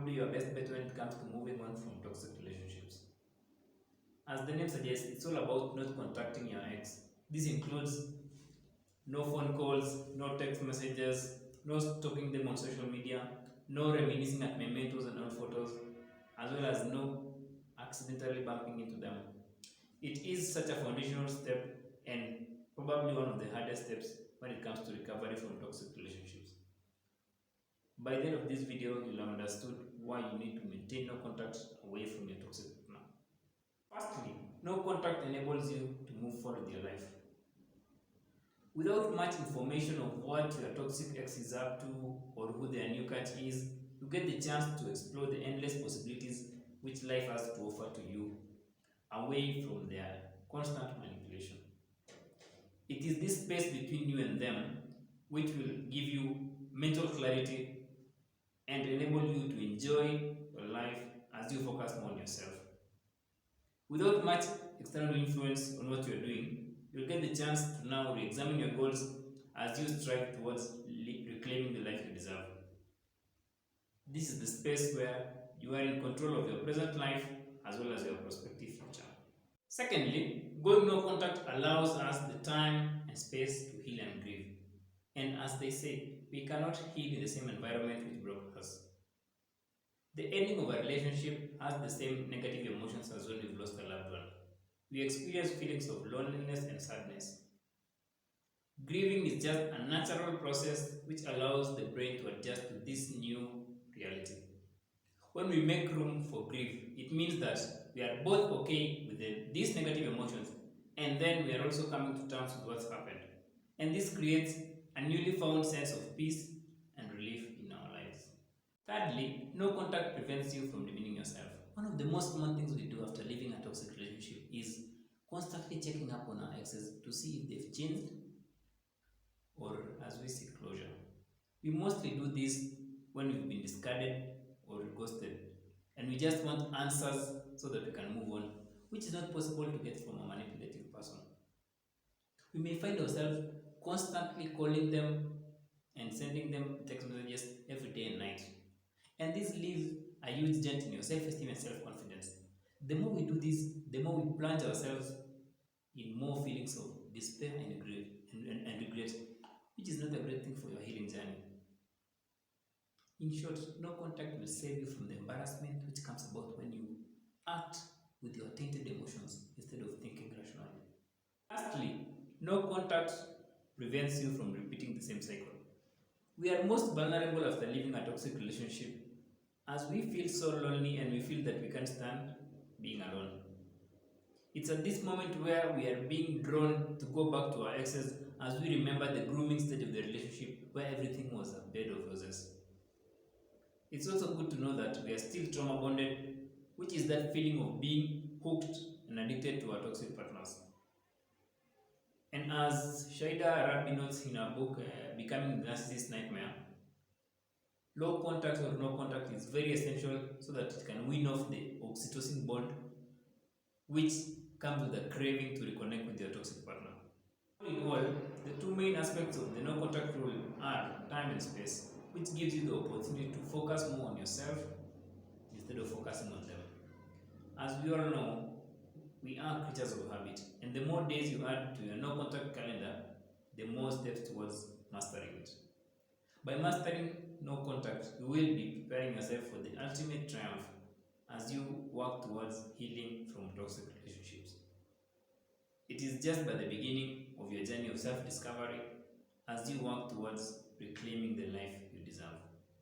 probably your best bet when it comes to moving on from toxic relationships. As the name suggests, it's all about not contacting your ex. This includes no phone calls, no text messages, no stalking them on social media, no reminiscing at mementos and old photos, as well as no accidentally bumping into them. It is such a foundational step and probably one of the hardest steps when it comes to recovery from toxic relationships. By the end of this video, you'll have understood why you need to maintain no contact away from your toxic partner. Firstly, no contact enables you to move forward with your life. Without much information of what your toxic ex is up to or who their new catch is, you get the chance to explore the endless possibilities which life has to offer to you, away from their constant manipulation. It is this space between you and them which will give you mental clarity and enable you to enjoy your life as you focus more on yourself. Without much external influence on what you're doing, you'll get the chance to now re-examine your goals as you strive towards reclaiming the life you deserve. This is the space where you are in control of your present life as well as your prospective future. Secondly, going no contact allows us the time and space to heal and grieve. And as they say, we cannot heal in the same environment which broke us. The ending of a relationship has the same negative emotions as when we've lost a loved one. We experience feelings of loneliness and sadness. Grieving is just a natural process which allows the brain to adjust to this new reality. When we make room for grief, it means that we are both okay with these negative emotions, and then we are also coming to terms with what's happened. And this creates a newly found sense of peace and relief in our lives. Thirdly, no contact prevents you from demeaning yourself. One of the most common things we do after leaving a toxic relationship is constantly checking up on our exes to see if they've changed or as we seek closure. We mostly do this when we've been discarded or ghosted, and we just want answers so that we can move on, which is not possible to get from a manipulative person. We may find ourselves constantly calling them and sending them text messages every day and night. And this leaves a huge dent in your self-esteem and self-confidence. The more we do this, the more we plunge ourselves in more feelings of despair and regret, which is not a great thing for your healing journey. In short, no contact will save you from the embarrassment which comes about when you act with your tainted emotions instead of thinking rationally. Lastly, no contact prevents you from repeating the same cycle. We are most vulnerable after leaving a toxic relationship as we feel so lonely and we feel that we can't stand being alone. It's at this moment where we are being drawn to go back to our exes as we remember the grooming stage of the relationship where everything was a bed of roses. It's also good to know that we are still trauma bonded, which is that feeling of being hooked and addicted to our toxic partners. And as Shaida Rabi notes in her book, Becoming the Narcissist Nightmare, low contact or no contact is very essential so that it can wean off the oxytocin bond, which comes with a craving to reconnect with your toxic partner. In all, the two main aspects of the no contact rule are time and space, which gives you the opportunity to focus more on yourself instead of focusing on them. As we all know, we are creatures of habit, and the more days you add to your no contact calendar, the more steps towards mastering it. By mastering no contact, you will be preparing yourself for the ultimate triumph as you work towards healing from toxic relationships. It is just by the beginning of your journey of self-discovery as you work towards reclaiming the life you deserve.